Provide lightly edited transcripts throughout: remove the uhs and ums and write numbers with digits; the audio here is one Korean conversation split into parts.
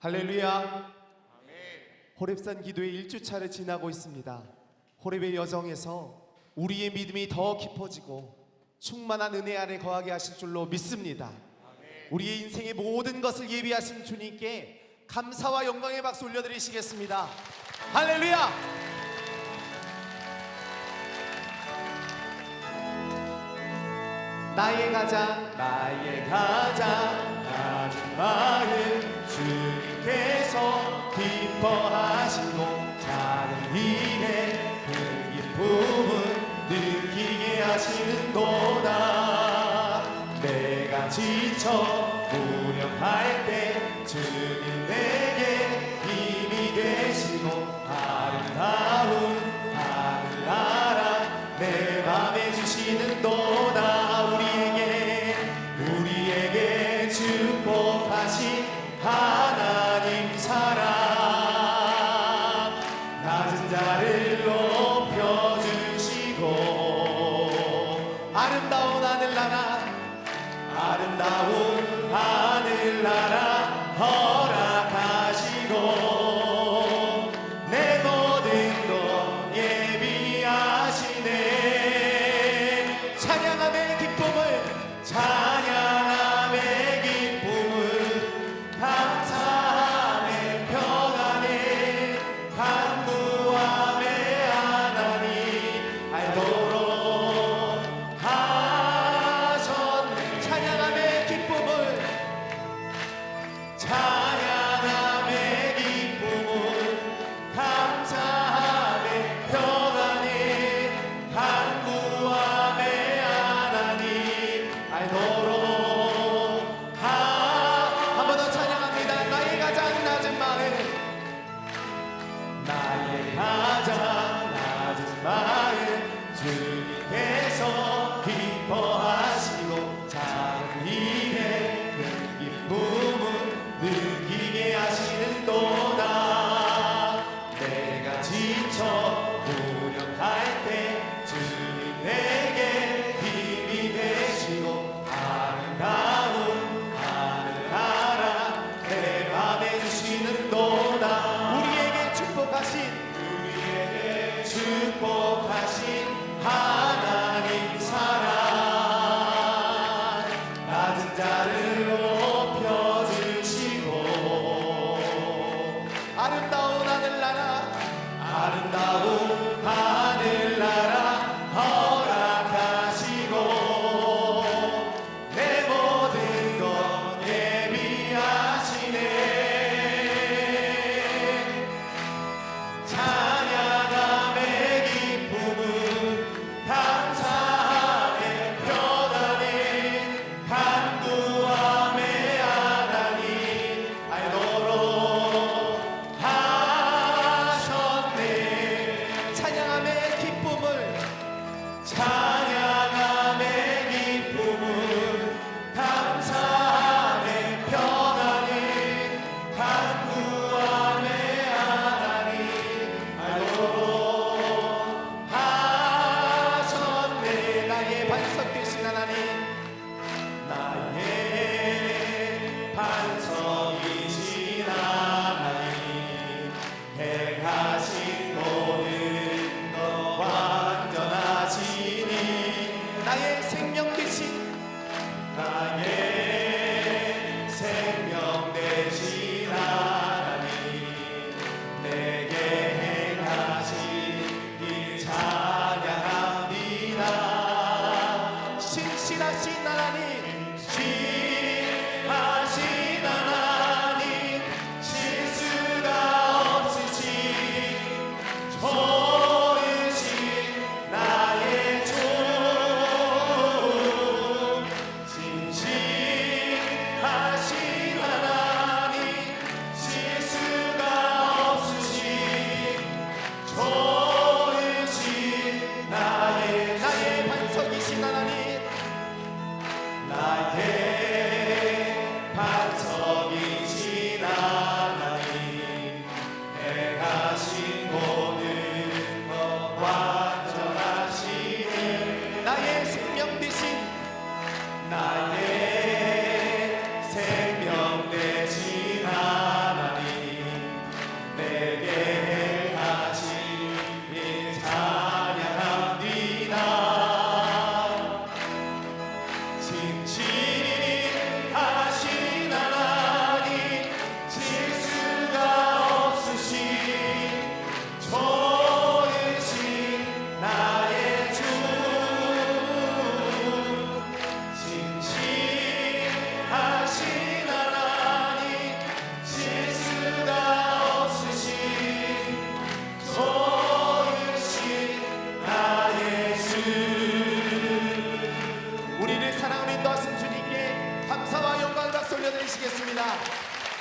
할렐루야. 호렙산 기도의 1주차를 지나고 있습니다. 호렙의 여정에서 우리의 믿음이 더 깊어지고 충만한 은혜 안에 거하게 하실 줄로 믿습니다. 우리의 인생의 모든 것을 예비하신 주님께 감사와 영광의 박수 올려드리시겠습니다. 할렐루야. 나의 가장 낮은 마음 주님께서 기뻐하시고 작은 일에 큰 기쁨을 느끼게 하시는도다. 내가 지쳐 무력할 때 주님 내게 힘이 되시고 아름다운 하늘나라 내 맘에 주시는도다. 우리에게 축복하신 하나님 사랑 낮은 자를 높여주시고 아름다운 하늘나라 허락하시고 내 모든 것 예비하시네. 찬양함의 기쁨을 감사함의 평안에 간구함의 하나님 알도록 하셨네. 찬양함의 기쁨을 감사함의 평안에 간구함의 하나님 알도록 한 번 더 찬양합니다. 나의 가장 낮은 마음 주님께서 기뻐하시고 작은 일에 큰 기쁨을 느끼게 하시는도다. 내가 지쳐 무력할 때 주님 내게 힘이 되시고 아름다운 하늘나라 내 맘에 주시는도다. 우리에게 축복하신 하나님 사랑 낮은 자를 높여주시고 아름다운 하늘나라 허락하시고 내 모든 것 예비하시네. 찬양함의 기쁨을 감사함의 평안에 간구함의 하나님 알도록 하셨네.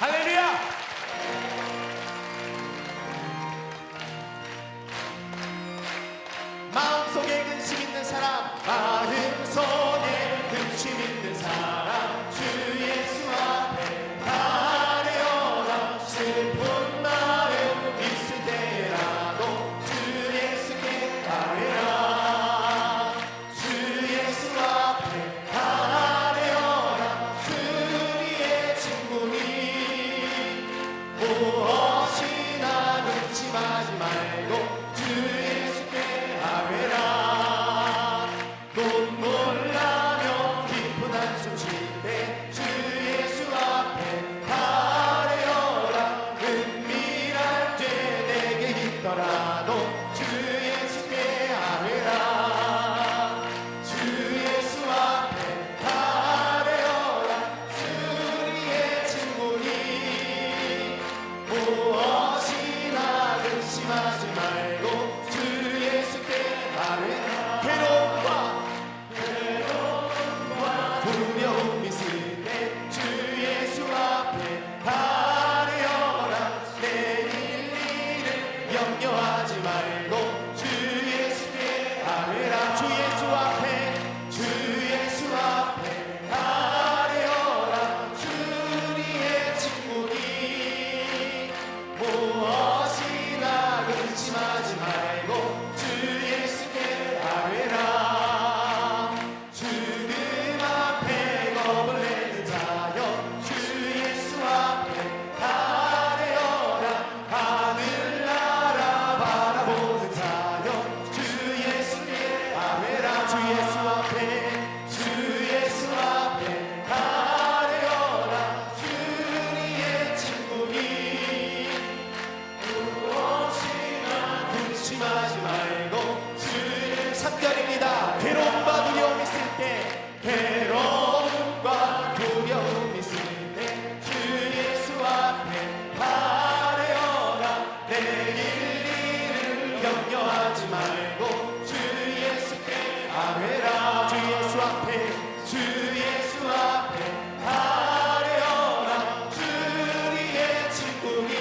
할렐루야. 마음속에 근심 있는 사람, 마음속에 근심 있는 사람, 주 예수 앞에 아뢰어라. 슬픈 마음 있을 때라도 주 예수께 아뢰라. 주 예수 앞에 아뢰어라. 주의 친구니 무엇이나 근심하지 말고 주 예수께 아뢰라. 눈물 나며 깊은 한숨 쉴 때 주 예수 앞에 아뢰어라. 은밀한 죄 내게 있더라도 주 예수께 아뢰라. 주 예수 앞에 아뢰어라. 주의 친구니 무엇이나 근심하지 말고 주 예수께 아뢰라. 괴로움과 두려움 있을 때 주 예수 앞에 아뢰어라. 내일 일을 염려하지 말고 주 예수께 아뢰라. 주 예수 앞에 아뢰어라. 주의 친구니 무엇이나 근심하지 말고 주 예수께 아뢰라. 죽음 앞에 겁을 내는 자여 주 예수 앞에 아뢰어라. 하늘 나라 바라보는 자여 주 예수께 아뢰라. 주 예수 앞에 아뢰어라. 주의 친구니 무엇이나 근심하지 말고 주의 3절입니다. 괴로움과 두려움 있을 때 괴로움과 두려움 있을 때 주 예수 앞에 아뢰어라. 내일 일을 염려하지 말고 주 예수께 아뢰라. 주 예수 앞에 아뢰어라. 주의 친구니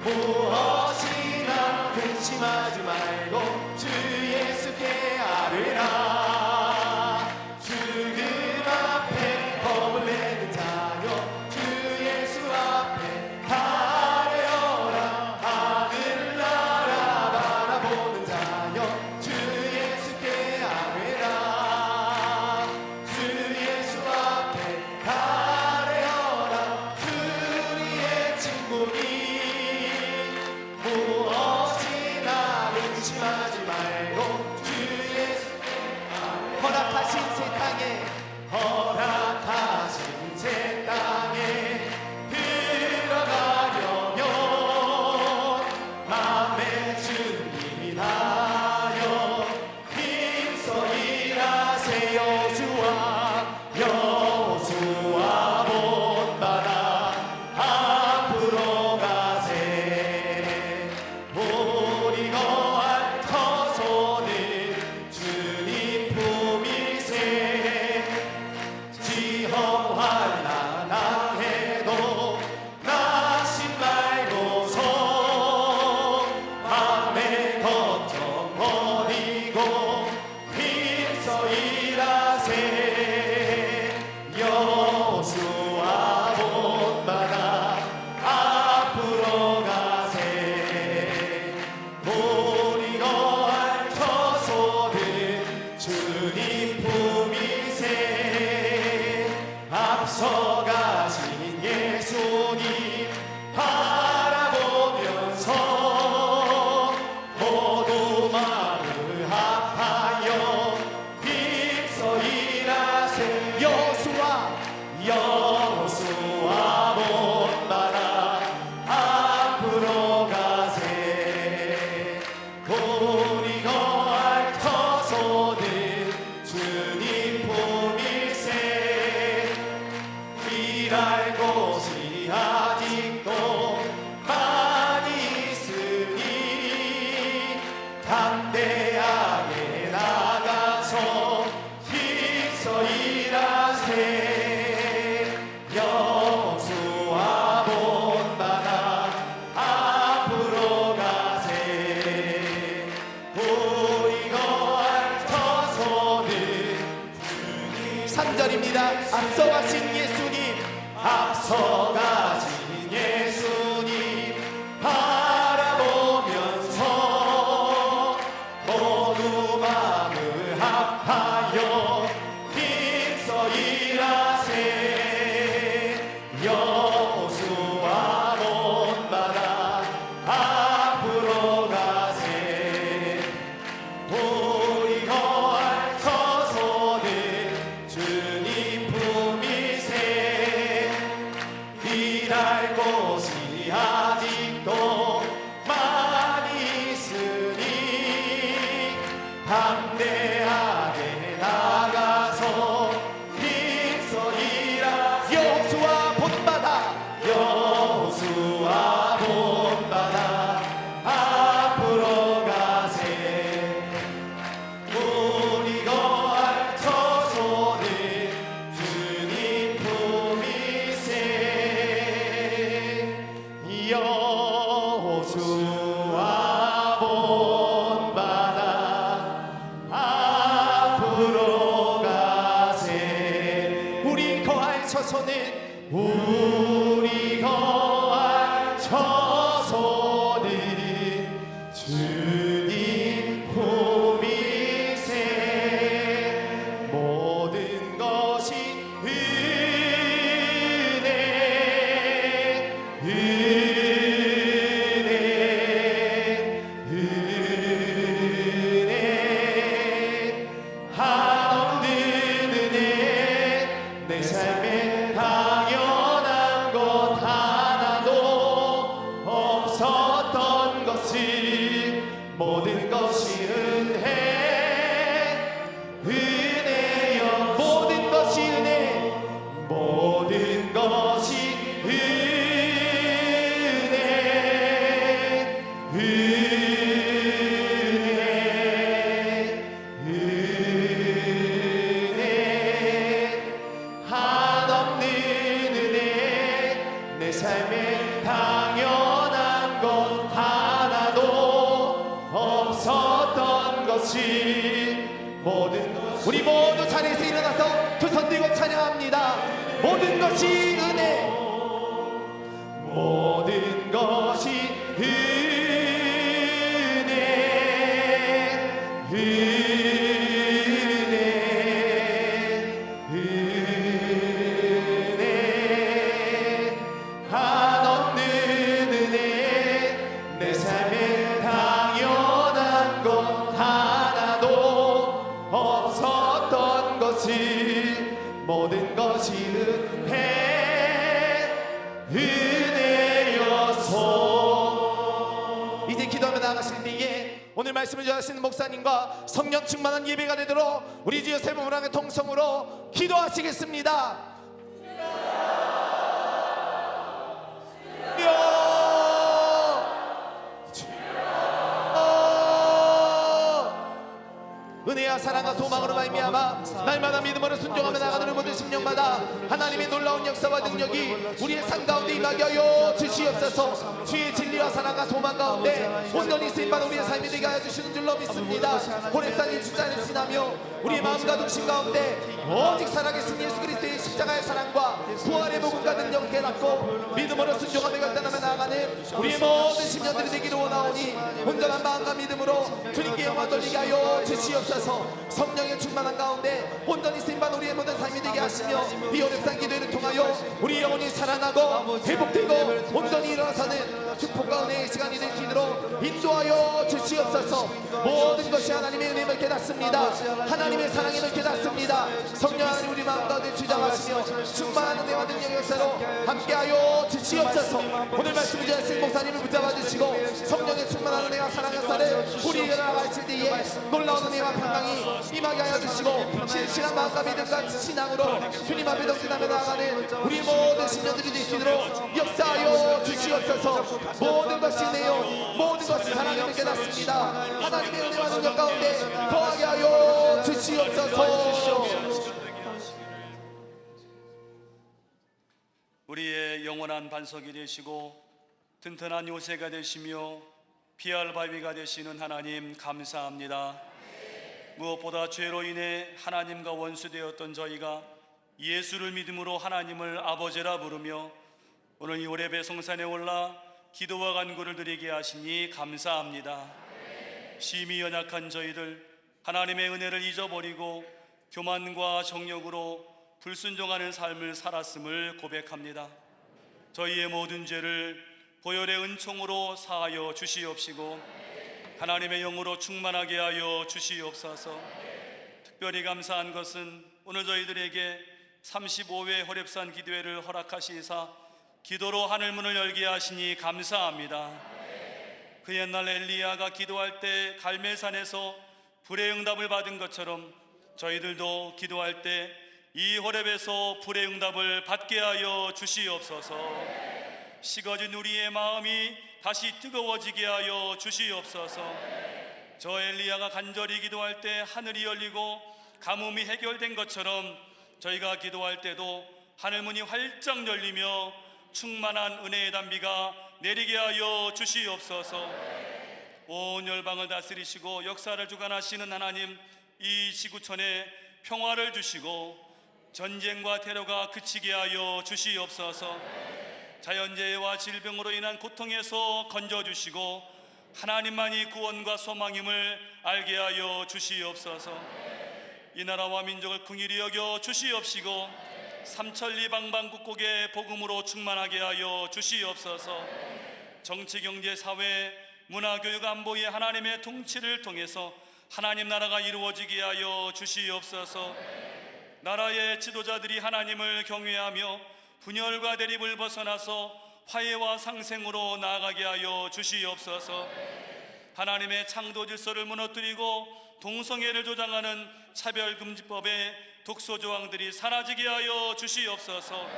무엇이나 근심하지 말고 주 예수께 아뢰라. 죽음 앞에 겁을 내는 자여 주 예수 앞에 아뢰어라. 하늘 나라 바라보는 자여 주 예수께 아뢰라. 주 예수 앞에 아뢰어라. 주의 친구니 피할 곳이 아직도 많이 있으니 담대하게 나가서 힘써 일하 여호수아 본받아 여호수아 본받아 앞으로 가세 우리 거할 처소는 주님 품이세 여호수아 본받아 앞으로 가세 우리 거할 처소는 우리 거할 처소는 주님 품이세 모든 것이 은혜 한없는 은혜 내 삶에 당연한 것 하나도 없었던 것을 모든 것이 은혜여 모든 것이 은혜 모든 것이 은혜 한없는 은혜 내 삶에 당연한 것 하나도 없었던 것이 모든 것 우리 모두 자리에서 일어나서 두 손 들고 찬양합니다. 모든 것이 은혜 모든 것이 은혜 한없는 은혜 내 삶에 당연한 것 하나도 없었던 것이 모든 것이 은혜여서 이제 기도하며 나아가실 때에 오늘 말씀을 전하시는 목사님과 성령 충만한 예배가 되도록 우리 주여 세 몸을 향해 통성으로 기도하시겠습니다. 은혜와 사랑과 소망으로 말미암아 날마다 믿음으로 순종하며 나가는 모든 심령마다 하나님의 놀라운 역사와 능력이 우리의 삶 가운데 임하게 하여 주시옵소서. 주의 진리와 사랑과 소망 가운데 온전히 쓰임받은 우리의 삶이 되게 하여 주시는 줄로 믿습니다. 호렙산 일주자를 지나며 우리의 마음과 중심 가운데 오직 살아계신 예수 그리스도의 십자가의 사랑과 부활의 복음과 능력을 깨닫고 믿음으로 순종하며 결단하며 나아가는 우리의 모든 심령들이 되기를 원하오니 온전한 마음과 믿음으로 주님께 영광 돌리게 하여 주시옵소서. 성령의 충만한 가운데 온전히 쓰임받은 우리의 모든 삶이 되게 하시며 이 호렙산 기도를 통하여 우리 영혼이 살아나고 회복되고 온전히 일어서는 축복과 은혜의 시간이 될 수 있도록 인도하여 주시옵소서. 모든 것이 하나님의 은혜임을 깨닫습니다. 하나님의 사랑임을 깨닫습니다. 성령 하나님 우리 마음 가운데 주장하시며 충만한 은혜와 능력의 역사로 함께하여 주시옵소서. 오늘 말씀을 전하신 목사님을 붙잡아 주시고 성령의 충만한 은혜와 사랑 역사를 우리 일어나가실 때에 놀라운 은혜와 평강이 임하게 하여 주시고 실실한 마음과 믿음과 신앙으로 주님 앞에 동진하며 나아가는 우리 모든 신령들이 될 수 있도록 역사하여 주시옵소서. 모든 것이 은혜요 모든 것이 사랑임을 깨닫습니다. 하나님의 은혜와 능력 가운데 거하게 하여 주시옵소서. 우리의 영원한 반석이 되시고 튼튼한 요새가 되시며 피할 바위가 되시는 하나님 감사합니다. 무엇보다 죄로 인해 하나님과 원수되었던 저희가 예수를 믿음으로 하나님을 아버지라 부르며 오늘 이 호렙의 성산에 올라 기도와 간구를 드리게 하시니 감사합니다. 심히 연약한 저희들 하나님의 은혜를 잊어버리고 교만과 정욕으로 불순종하는 삶을 살았음을 고백합니다. 저희의 모든 죄를 보혈의 은총으로 사하여 주시옵시고 하나님의 영으로 충만하게 하여 주시옵소서. 특별히 감사한 것은 오늘 저희들에게 35회 호렙산 기도회를 허락하시사 기도로 하늘문을 열게 하시니 감사합니다. 그 옛날 엘리야가 기도할 때 갈멜산에서 불의 응답을 받은 것처럼 저희들도 기도할 때 이 호렙에서 불의 응답을 받게 하여 주시옵소서. 식어진 우리의 마음이 다시 뜨거워지게 하여 주시옵소서. 저 엘리야가 간절히 기도할 때 하늘이 열리고 가뭄이 해결된 것처럼 저희가 기도할 때도 하늘문이 활짝 열리며 충만한 은혜의 단비가 내리게 하여 주시옵소서. 온 열방을 다스리시고 역사를 주관하시는 하나님, 이 지구촌에 평화를 주시고 전쟁과 테러가 그치게 하여 주시옵소서. 자연재해와 질병으로 인한 고통에서 건져주시고 하나님만이 구원과 소망임을 알게 하여 주시옵소서. 이 나라와 민족을 긍휼히 여겨 주시옵시고 삼천리 방방곡곡에 복음으로 충만하게 하여 주시옵소서. 정치, 경제, 사회, 문화, 교육, 안보의 하나님의 통치를 통해서 하나님 나라가 이루어지게 하여 주시옵소서. 나라의 지도자들이 하나님을 경외하며 분열과 대립을 벗어나서 화해와 상생으로 나아가게 하여 주시옵소서. 하나님의 창조 질서를 무너뜨리고 동성애를 조장하는 차별금지법의 독소조항들이 사라지게 하여 주시옵소서.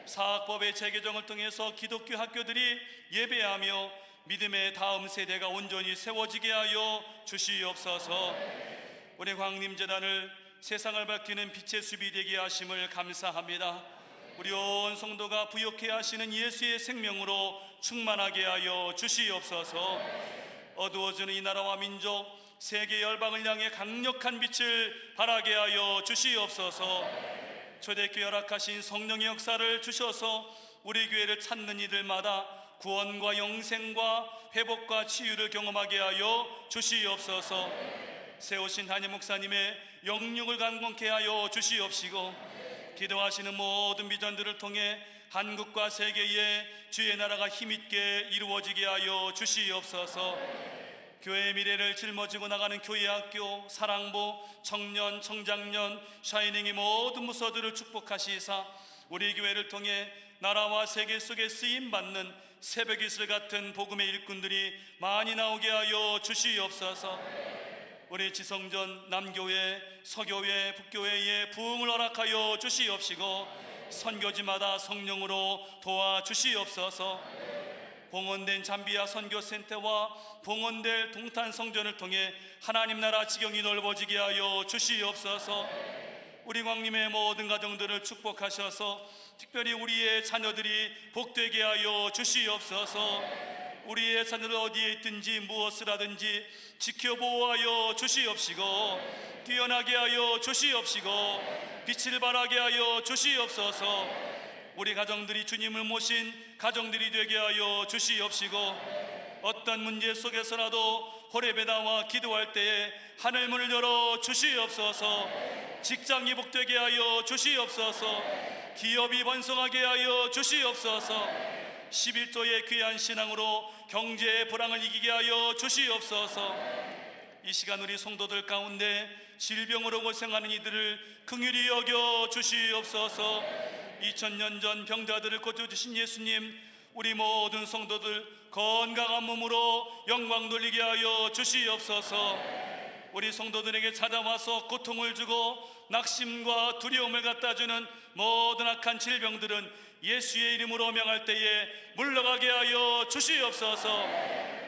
사학법의 재개정을 통해서 기독교 학교들이 예배하며 믿음의 다음 세대가 온전히 세워지게 하여 주시옵소서. 우리 광림재단을 세상을 밝히는 빛의 숲이 되게 하심을 감사합니다. 우리 온 성도가 부욕해 하시는 예수의 생명으로 충만하게 하여 주시옵소서. 어두워지는 이 나라와 민족, 세계 열방을 향해 강력한 빛을 발하게 하여 주시옵소서. 초대교회 허락하신 성령의 역사를 주셔서 우리 교회를 찾는 이들마다 구원과 영생과 회복과 치유를 경험하게 하여 주시옵소서. 세우신 한임 목사님의 영육을 강건케 하여 주시옵시고 기도하시는 모든 비전들을 통해 한국과 세계에 주의 나라가 힘있게 이루어지게 하여 주시옵소서. 교회의 미래를 짊어지고 나가는 교회학교, 사랑부, 청년, 청장년, 샤이닝의 모든 무소들을 축복하시사 우리 교회를 통해 나라와 세계 속에 쓰임받는 새벽 이슬 같은 복음의 일꾼들이 많이 나오게 하여 주시옵소서. 우리 지성전 남교회, 서교회, 북교회에 부흥을 허락하여 주시옵시고 선교지마다 성령으로 도와주시옵소서. 봉헌된 잠비아 선교센터와 봉헌될 동탄 성전을 통해 하나님 나라 지경이 넓어지게 하여 주시옵소서. 우리 광림의 모든 가정들을 축복하셔서 특별히 우리의 자녀들이 복되게 하여 주시옵소서. 우리의 자녀들 어디에 있든지 무엇을 하든지 지켜보호하여 주시옵시고 뛰어나게 하여 주시옵시고 빛을 발하게 하여 주시옵소서. 우리 가정들이 주님을 모신 가정들이 되게 하여 주시옵시고 어떤 문제 속에서라도 호렙에 나와 기도할 때에 하늘문을 열어 주시옵소서. 직장이 복되게 하여 주시옵소서. 기업이 번성하게 하여 주시옵소서. 11조의 귀한 신앙으로 경제의 불황을 이기게 하여 주시옵소서. 이 시간 우리 성도들 가운데 질병으로 고생하는 이들을 긍휼히 여겨 주시옵소서. 2000년 전 병자들을 고쳐주신 예수님, 우리 모든 성도들 건강한 몸으로 영광 돌리게 하여 주시옵소서. 우리 성도들에게 찾아와서 고통을 주고 낙심과 두려움을 갖다주는 모든 악한 질병들은 예수의 이름으로 명할 때에 물러가게 하여 주시옵소서.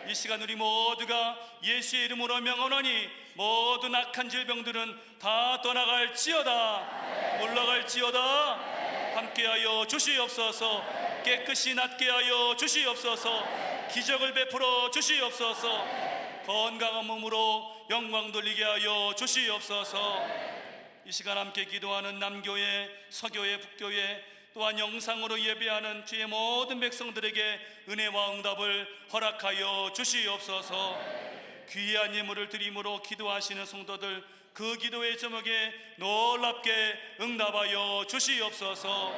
이 시간 우리 모두가 예수의 이름으로 명하노니 모든 악한 질병들은 다 떠나갈지어다, 물러갈지어다. 함께하여 주시옵소서. 깨끗이 낫게 하여 주시옵소서. 기적을 베풀어 주시옵소서. 건강한 몸으로 영광 돌리게 하여 주시옵소서. 이 시간 함께 기도하는 남교회, 서교회, 북교회 또한 영상으로 예배하는 주의 모든 백성들에게 은혜와 응답을 허락하여 주시옵소서. 귀한 예물을 드림으로 기도하시는 성도들 그 기도의 제목에 놀랍게 응답하여 주시옵소서.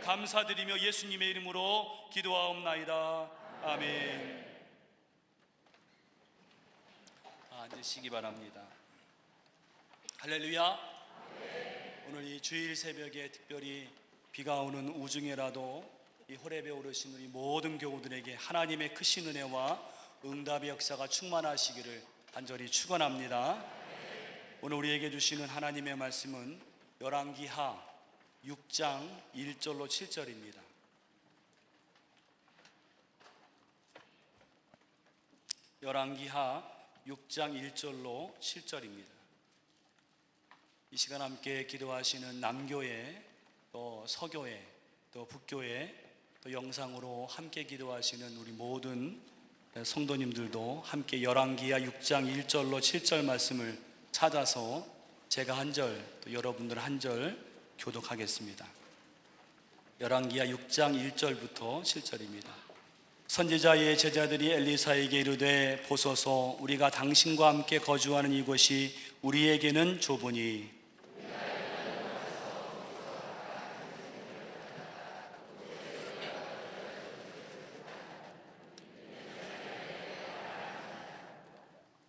감사드리며 예수님의 이름으로 기도하옵나이다. 아멘. 앉으시기 바랍니다. 할렐루야. 오늘 이 주일 새벽에 특별히 비가 오는 우중에라도 이 호렙에 오르신 우리 모든 교우들에게 하나님의 크신 은혜와 응답의 역사가 충만하시기를 간절히 축원합니다. 오늘 우리에게 주시는 하나님의 말씀은 열왕기하 6장 1절로 7절입니다. 열왕기하 6장 1절로 7절입니다. 이 시간 함께 기도하시는 남교회, 또 서교회, 또 북교회, 또 영상으로 함께 기도하시는 우리 모든 성도님들도 함께 열왕기하 6장 1절로 7절 말씀을 찾아서 제가 한 절, 또 여러분들 한 절 교독하겠습니다. 열왕기하 6장 1절부터 7절입니다. 선지자의 제자들이 엘리사에게 이르되 보소서 우리가 당신과 함께 거주하는 이곳이 우리에게는 좁으니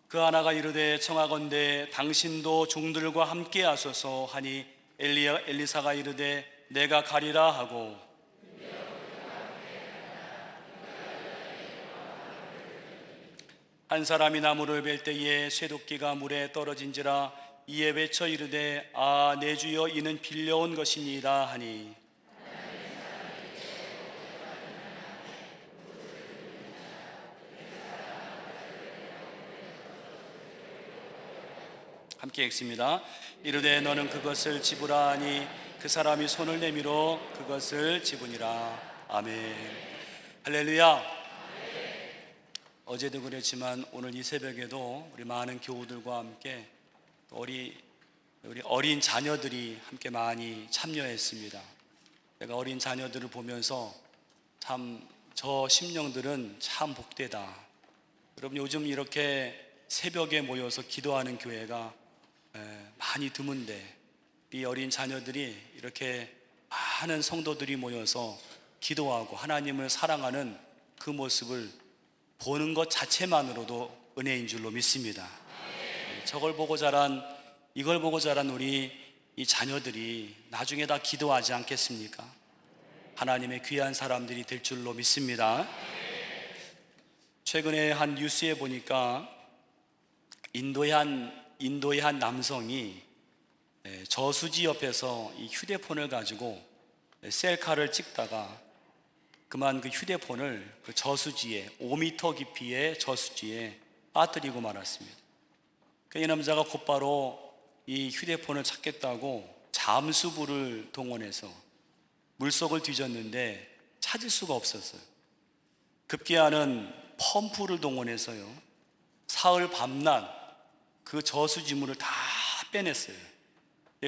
그 하나가 이르되 청하건대 당신도 종들과 함께 하소서 하니 엘리사가 이르되 내가 가리라 하고 한 사람이 나무를 벨 때에 쇠도끼가 물에 떨어진지라 이에 외쳐 이르되 아 내 주여 이는 빌려온 것이니이다 하니 함께 읽습니다. 이르되 너는 그것을 집으라 하니 그 사람이 손을 내밀어 그것을 집으니라. 아멘. 할렐루야. 어제도 그랬지만 오늘 이 새벽에도 우리 많은 교우들과 함께 우리 어린 자녀들이 함께 많이 참여했습니다. 내가 어린 자녀들을 보면서 참 저 심령들은 참 복되다. 여러분 요즘 이렇게 새벽에 모여서 기도하는 교회가 많이 드문데 이 어린 자녀들이 이렇게 많은 성도들이 모여서 기도하고 하나님을 사랑하는 그 모습을 보는 것 자체만으로도 은혜인 줄로 믿습니다. 이걸 보고 자란 우리 이 자녀들이 나중에 다 기도하지 않겠습니까? 하나님의 귀한 사람들이 될 줄로 믿습니다. 최근에 한 뉴스에 보니까 인도의 한 남성이 저수지 옆에서 이 휴대폰을 가지고 셀카를 찍다가 그만 그 휴대폰을 그 저수지에 5m 깊이의 저수지에 빠뜨리고 말았습니다. 이 남자가 곧바로 이 휴대폰을 찾겠다고 잠수부를 동원해서 물속을 뒤졌는데 찾을 수가 없었어요. 급기야는 펌프를 동원해서요 사흘 밤낮 그 저수지물을 다 빼냈어요.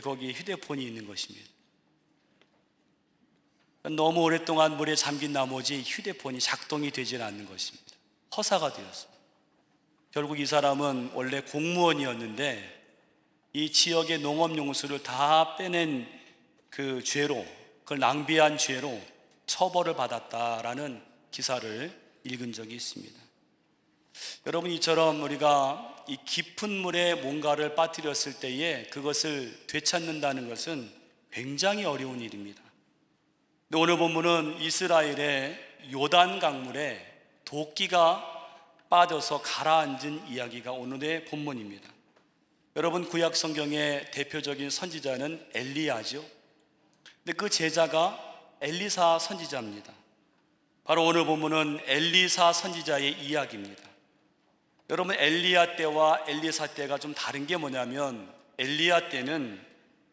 거기에 휴대폰이 있는 것입니다. 너무 오랫동안 물에 잠긴 나머지 휴대폰이 작동이 되질 않는 것입니다. 허사가 되었습니다. 결국 이 사람은 원래 공무원이었는데 이 지역의 농업용수를 다 빼낸 그 죄로, 그걸 낭비한 죄로 처벌을 받았다라는 기사를 읽은 적이 있습니다. 여러분 이처럼 우리가 이 깊은 물에 뭔가를 빠뜨렸을 때에 그것을 되찾는다는 것은 굉장히 어려운 일입니다. 근데 오늘 본문은 이스라엘의 요단 강물에 도끼가 빠져서 가라앉은 이야기가 오늘의 본문입니다. 여러분 구약 성경의 대표적인 선지자는 엘리야죠. 근데 그 제자가 엘리사 선지자입니다. 바로 오늘 본문은 엘리사 선지자의 이야기입니다. 여러분 엘리야 때와 엘리사 때가 좀 다른 게 뭐냐면 엘리야 때는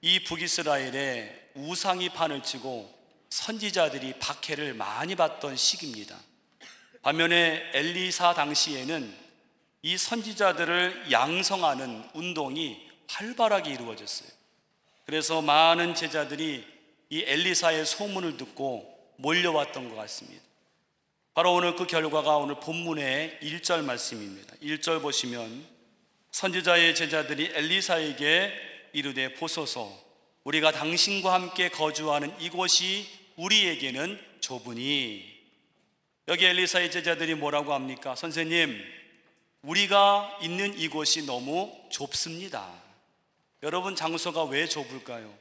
이 북이스라엘에 우상이 판을 치고 선지자들이 박해를 많이 받던 시기입니다. 반면에 엘리사 당시에는 이 선지자들을 양성하는 운동이 활발하게 이루어졌어요. 그래서 많은 제자들이 이 엘리사의 소문을 듣고 몰려왔던 것 같습니다. 바로 오늘 그 결과가 오늘 본문의 1절 말씀입니다. 1절 보시면 선지자의 제자들이 엘리사에게 이르되 보소서 우리가 당신과 함께 거주하는 이곳이 우리에게는 좁으니. 여기 엘리사의 제자들이 뭐라고 합니까? 선생님, 우리가 있는 이곳이 너무 좁습니다. 여러분 장소가 왜 좁을까요?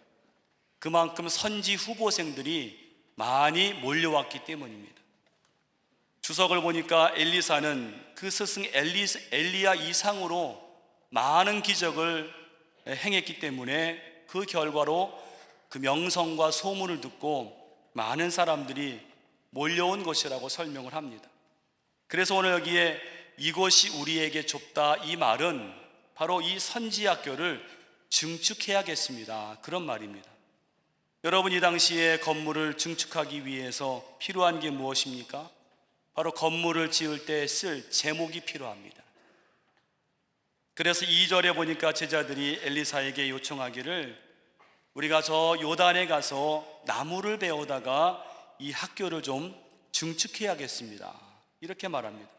그만큼 선지 후보생들이 많이 몰려왔기 때문입니다. 주석을 보니까 엘리사는 그 스승 엘리야 이상으로 많은 기적을 행했기 때문에 그 결과로 그 명성과 소문을 듣고 많은 사람들이 몰려온 것이라고 설명을 합니다. 그래서 오늘 여기에 이곳이 우리에게 좁다, 이 말은 바로 이 선지학교를 증축해야겠습니다, 그런 말입니다. 여러분, 이 당시에 건물을 증축하기 위해서 필요한 게 무엇입니까? 바로 건물을 지을 때 쓸 제목이 필요합니다. 그래서 2절에 보니까 제자들이 엘리사에게 요청하기를 우리가 저 요단에 가서 나무를 베어다가 이 학교를 좀 증축해야겠습니다, 이렇게 말합니다.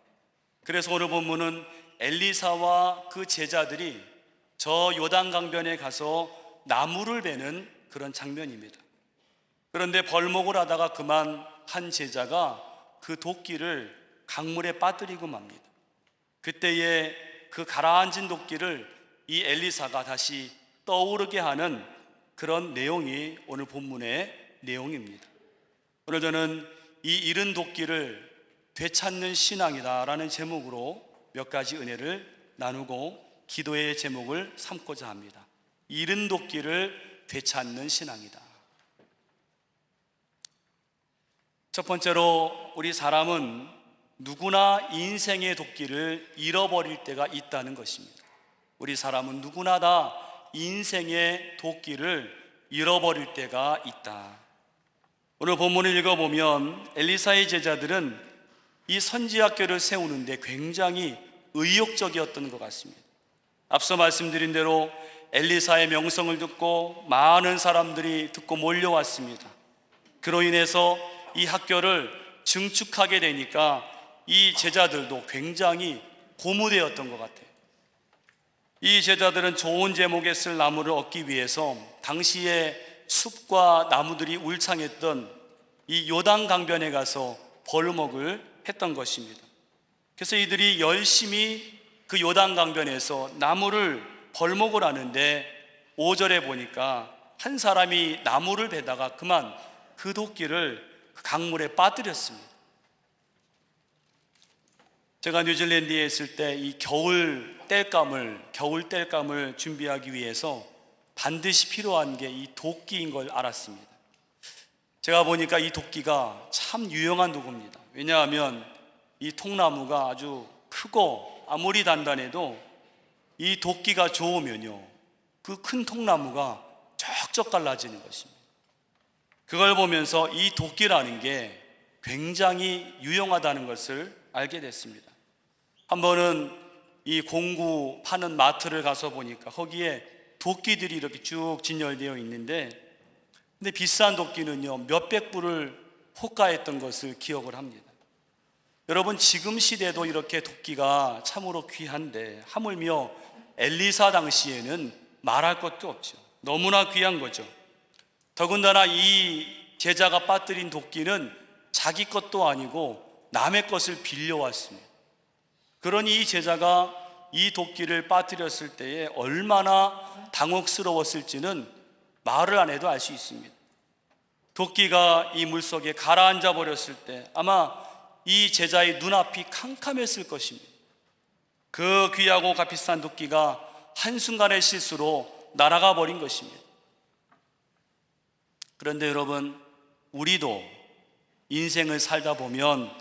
그래서 오늘 본문은 엘리사와 그 제자들이 저 요단 강변에 가서 나무를 베는 그런 장면입니다. 그런데 벌목을 하다가 그만 한 제자가 그 도끼를 강물에 빠뜨리고 맙니다. 그때에 그 가라앉은 도끼를 이 엘리사가 다시 떠오르게 하는 그런 내용이 오늘 본문의 내용입니다. 오늘 저는 이 잃은 도끼를 되찾는 신앙이다라는 제목으로 몇 가지 은혜를 나누고 기도의 제목을 삼고자 합니다. 잃은 도끼를 되찾는 신앙이다. 첫 번째로, 우리 사람은 누구나 인생의 도끼를 잃어버릴 때가 있다는 것입니다. 우리 사람은 누구나 다 인생의 도끼를 잃어버릴 때가 있다. 오늘 본문을 읽어보면 엘리사의 제자들은 이 선지학교를 세우는데 굉장히 의욕적이었던 것 같습니다. 앞서 말씀드린 대로 엘리사의 명성을 듣고 많은 사람들이 듣고 몰려왔습니다. 그로 인해서 이 학교를 증축하게 되니까 이 제자들도 굉장히 고무되었던 것 같아요. 이 제자들은 좋은 제목에 쓸 나무를 얻기 위해서 당시에 숲과 나무들이 울창했던 이 요단 강변에 가서 벌목을 했던 것입니다. 그래서 이들이 열심히 그 요단 강변에서 나무를 벌목을 하는데 5절에 보니까 한 사람이 나무를 베다가 그만 그 도끼를 강물에 빠뜨렸습니다. 제가 뉴질랜드에 있을 때 이 겨울 땔감을 준비하기 위해서 반드시 필요한 게 이 도끼인 걸 알았습니다. 제가 보니까 이 도끼가 참 유용한 도구입니다. 왜냐하면 이 통나무가 아주 크고 아무리 단단해도 이 도끼가 좋으면요, 그 큰 통나무가 쩍쩍 갈라지는 것입니다. 그걸 보면서 이 도끼라는 게 굉장히 유용하다는 것을 알게 됐습니다. 한 번은 이 공구 파는 마트를 가서 보니까 거기에 도끼들이 이렇게 쭉 진열되어 있는데, 근데 비싼 도끼는요 몇백 불을 호가했던 것을 기억을 합니다. 여러분, 지금 시대도 이렇게 도끼가 참으로 귀한데 하물며 엘리사 당시에는 말할 것도 없죠. 너무나 귀한 거죠. 더군다나 이 제자가 빠뜨린 도끼는 자기 것도 아니고 남의 것을 빌려왔습니다. 그러니 이 제자가 이 도끼를 빠뜨렸을 때에 얼마나 당혹스러웠을지는 말을 안 해도 알 수 있습니다. 도끼가 이 물속에 가라앉아 버렸을 때 아마 이 제자의 눈앞이 캄캄했을 것입니다. 그 귀하고 값비싼 도끼가 한순간의 실수로 날아가 버린 것입니다. 그런데 여러분, 우리도 인생을 살다 보면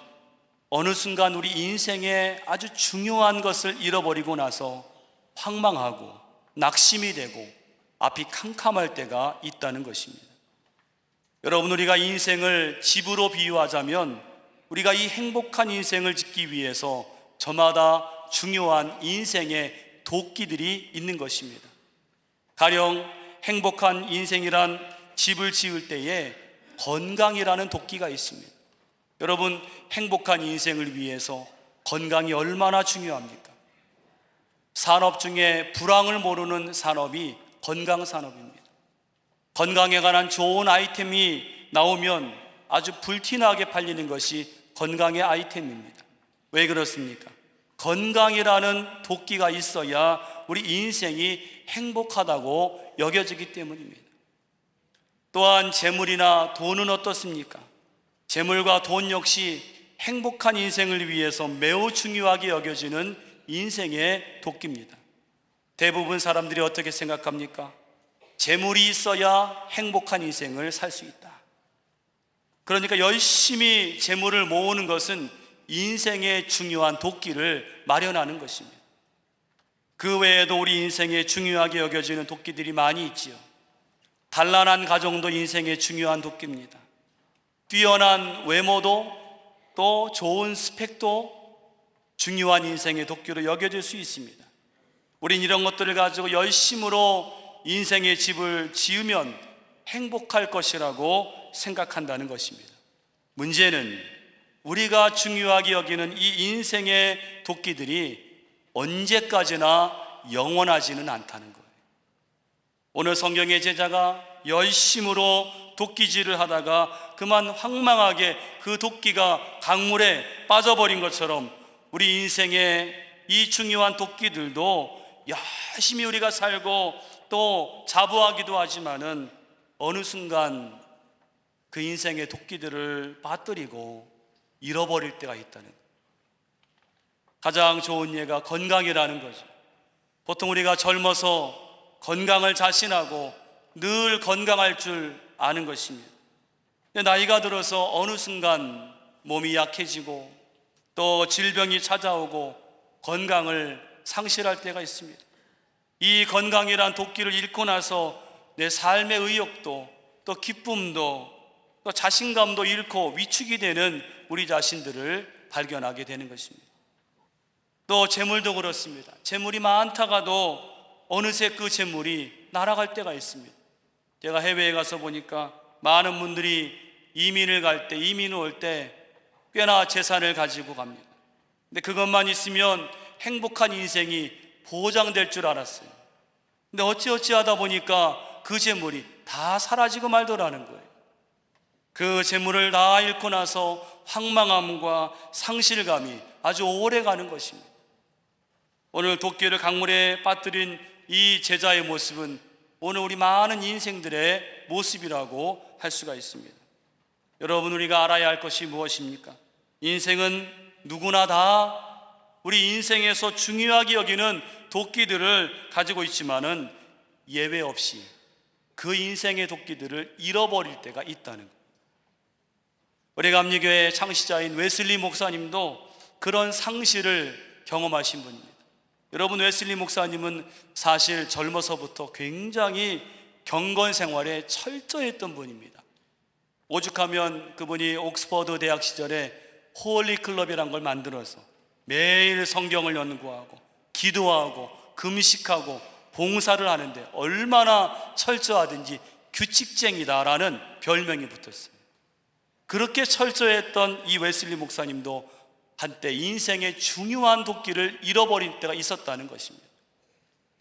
어느 순간 우리 인생에 아주 중요한 것을 잃어버리고 나서 황망하고 낙심이 되고 앞이 캄캄할 때가 있다는 것입니다. 여러분, 우리가 인생을 집으로 비유하자면 우리가 이 행복한 인생을 짓기 위해서 저마다 중요한 인생의 도끼들이 있는 것입니다. 가령 행복한 인생이란 집을 지을 때에 건강이라는 도끼가 있습니다. 여러분, 행복한 인생을 위해서 건강이 얼마나 중요합니까? 산업 중에 불황을 모르는 산업이 건강 산업입니다. 건강에 관한 좋은 아이템이 나오면 아주 불티나게 팔리는 것이 건강의 아이템입니다. 왜 그렇습니까? 건강이라는 도끼가 있어야 우리 인생이 행복하다고 여겨지기 때문입니다. 또한 재물이나 돈은 어떻습니까? 재물과 돈 역시 행복한 인생을 위해서 매우 중요하게 여겨지는 인생의 도끼입니다. 대부분 사람들이 어떻게 생각합니까? 재물이 있어야 행복한 인생을 살 수 있다. 그러니까 열심히 재물을 모으는 것은 인생의 중요한 도끼를 마련하는 것입니다. 그 외에도 우리 인생에 중요하게 여겨지는 도끼들이 많이 있지요. 단란한 가정도 인생의 중요한 도끼입니다. 뛰어난 외모도 또 좋은 스펙도 중요한 인생의 도끼로 여겨질 수 있습니다. 우린 이런 것들을 가지고 열심으로 인생의 집을 지으면 행복할 것이라고 생각한다는 것입니다. 문제는 우리가 중요하게 여기는 이 인생의 도끼들이 언제까지나 영원하지는 않다는 거예요. 오늘 성경의 제자가 열심으로 도끼질을 하다가 그만 황망하게 그 도끼가 강물에 빠져버린 것처럼 우리 인생의 이 중요한 도끼들도 열심히 우리가 살고 또 자부하기도 하지만은 어느 순간 그 인생의 도끼들을 빠뜨리고 잃어버릴 때가 있다는, 가장 좋은 예가 건강이라는 거죠. 보통 우리가 젊어서 건강을 자신하고 늘 건강할 줄 아는 것입니다. 근데 나이가 들어서 어느 순간 몸이 약해지고 또 질병이 찾아오고 건강을 상실할 때가 있습니다. 이 건강이란 도끼를 잃고 나서 내 삶의 의욕도 또 기쁨도 또 자신감도 잃고 위축이 되는 우리 자신들을 발견하게 되는 것입니다. 또 재물도 그렇습니다. 재물이 많다가도 어느새 그 재물이 날아갈 때가 있습니다. 제가 해외에 가서 보니까 많은 분들이 이민을 갈 때, 이민 올 때 꽤나 재산을 가지고 갑니다. 근데 그것만 있으면 행복한 인생이 보장될 줄 알았어요. 근데 어찌어찌 하다 보니까 그 재물이 다 사라지고 말더라는 거예요. 그 재물을 다 잃고 나서 황망함과 상실감이 아주 오래 가는 것입니다. 오늘 도끼를 강물에 빠뜨린 이 제자의 모습은 오늘 우리 많은 인생들의 모습이라고 할 수가 있습니다. 여러분, 우리가 알아야 할 것이 무엇입니까? 인생은 누구나 다 우리 인생에서 중요하게 여기는 도끼들을 가지고 있지만은 예외 없이 그 인생의 도끼들을 잃어버릴 때가 있다는 것. 우리 감리교회 창시자인 웨슬리 목사님도 그런 상실을 경험하신 분입니다. 여러분, 웨슬리 목사님은 사실 젊어서부터 굉장히 경건 생활에 철저했던 분입니다. 오죽하면 그분이 옥스퍼드 대학 시절에 홀리 클럽이란 걸 만들어서 매일 성경을 연구하고 기도하고 금식하고 봉사를 하는데 얼마나 철저하든지 규칙쟁이다라는 별명이 붙었어요. 그렇게 철저했던 이 웨슬리 목사님도 한때 인생의 중요한 도끼를 잃어버린 때가 있었다는 것입니다.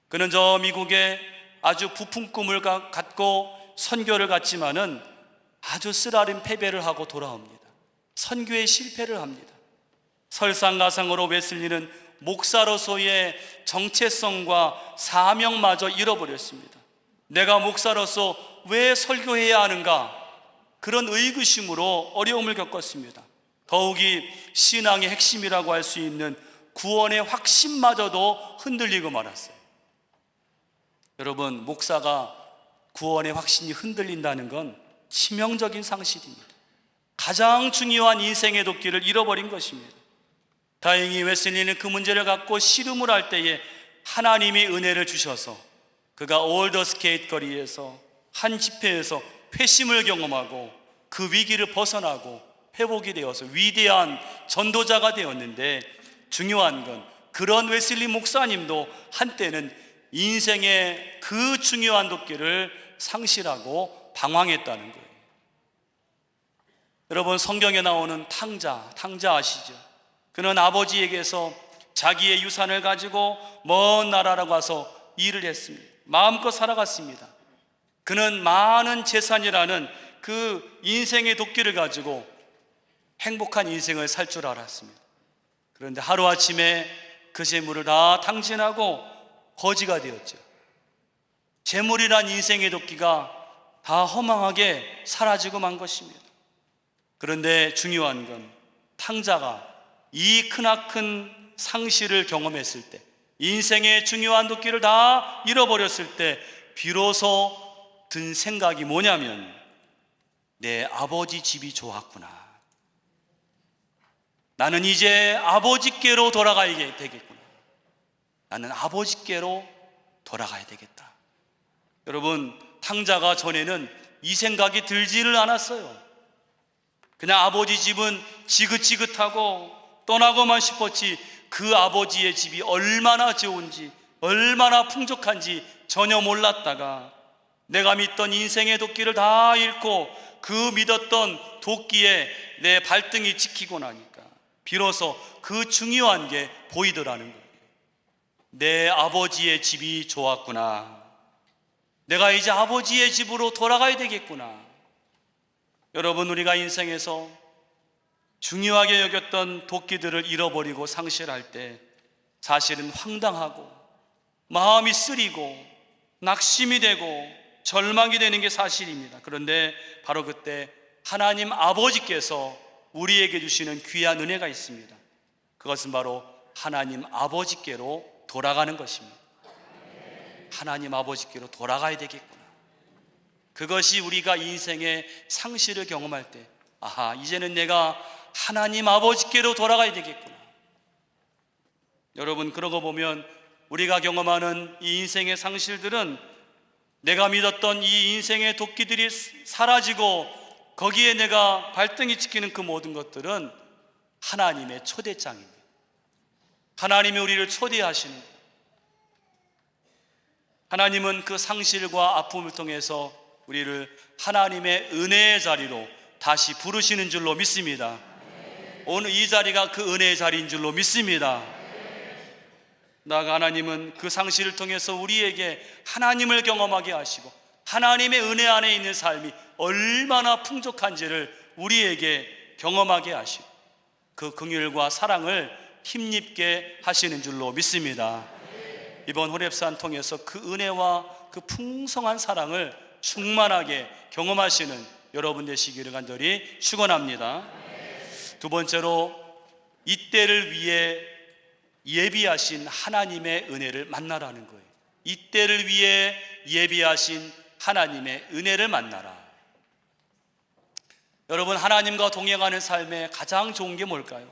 그는 저 미국에 아주 부푼 꿈을 갖고 선교를 갔지만은 아주 쓰라린 패배를 하고 돌아옵니다. 선교에 실패를 합니다. 설상가상으로 웨슬리는 목사로서의 정체성과 사명마저 잃어버렸습니다. 내가 목사로서 왜 설교해야 하는가? 그런 의구심으로 어려움을 겪었습니다. 더욱이 신앙의 핵심이라고 할 수 있는 구원의 확신마저도 흔들리고 말았어요. 여러분, 목사가 구원의 확신이 흔들린다는 건 치명적인 상실입니다. 가장 중요한 인생의 도끼를 잃어버린 것입니다. 다행히 웨슬리는 그 문제를 갖고 씨름을 할 때에 하나님이 은혜를 주셔서 그가 올더스케이트 거리에서 한 집회에서 회심을 경험하고 그 위기를 벗어나고 회복이 되어서 위대한 전도자가 되었는데, 중요한 건 그런 웨슬리 목사님도 한때는 인생의 그 중요한 도끼를 상실하고 방황했다는 거예요. 여러분, 성경에 나오는 탕자 아시죠? 그는 아버지에게서 자기의 유산을 가지고 먼 나라로 가서 일을 했습니다. 마음껏 살아갔습니다. 그는 많은 재산이라는 그 인생의 도끼를 가지고 행복한 인생을 살 줄 알았습니다. 그런데 하루아침에 그 재물을 다 탕진하고 거지가 되었죠. 재물이란 인생의 도끼가 다 허망하게 사라지고 만 것입니다. 그런데 중요한 건 탕자가 이 크나큰 상실을 경험했을 때, 인생의 중요한 도끼를 다 잃어버렸을 때 비로소 든 생각이 뭐냐면, 내 아버지 집이 좋았구나. 나는 이제 아버지께로 돌아가야 되겠구나. 나는 아버지께로 돌아가야 되겠다. 여러분, 탕자가 전에는 이 생각이 들지를 않았어요. 그냥 아버지 집은 지긋지긋하고 떠나고만 싶었지, 그 아버지의 집이 얼마나 좋은지, 얼마나 풍족한지 전혀 몰랐다가 내가 믿던 인생의 도끼를 다 잃고 그 믿었던 도끼에 내 발등이 찍히고 나니까 비로소 그 중요한 게 보이더라는 거예요. 내 아버지의 집이 좋았구나. 내가 이제 아버지의 집으로 돌아가야 되겠구나. 여러분, 우리가 인생에서 중요하게 여겼던 도끼들을 잃어버리고 상실할 때 사실은 황당하고 마음이 쓰리고 낙심이 되고 절망이 되는 게 사실입니다. 그런데 바로 그때 하나님 아버지께서 우리에게 주시는 귀한 은혜가 있습니다. 그것은 바로 하나님 아버지께로 돌아가는 것입니다. 하나님 아버지께로 돌아가야 되겠구나. 그것이 우리가 인생의 상실을 경험할 때, 아하, 이제는 내가 하나님 아버지께로 돌아가야 되겠구나. 여러분, 그러고 보면 우리가 경험하는 이 인생의 상실들은 내가 믿었던 이 인생의 도끼들이 사라지고 거기에 내가 발등이 찍히는 그 모든 것들은 하나님의 초대장입니다. 하나님이 우리를 초대하시는 거예요. 하나님은 그 상실과 아픔을 통해서 우리를 하나님의 은혜의 자리로 다시 부르시는 줄로 믿습니다. 오늘 이 자리가 그 은혜의 자리인 줄로 믿습니다. 나아가 하나님은 그 상실을 통해서 우리에게 하나님을 경험하게 하시고 하나님의 은혜 안에 있는 삶이 얼마나 풍족한지를 우리에게 경험하게 하시고 그 긍휼과 사랑을 힘입게 하시는 줄로 믿습니다. 이번 호렙산 통해서 그 은혜와 그 풍성한 사랑을 충만하게 경험하시는 여러분 되시기를 간절히 축원합니다. 두 번째로, 이때를 위해 예비하신 하나님의 은혜를 만나라는 거예요. 이때를 위해 예비하신 하나님의 은혜를 만나라. 여러분, 하나님과 동행하는 삶에 가장 좋은 게 뭘까요?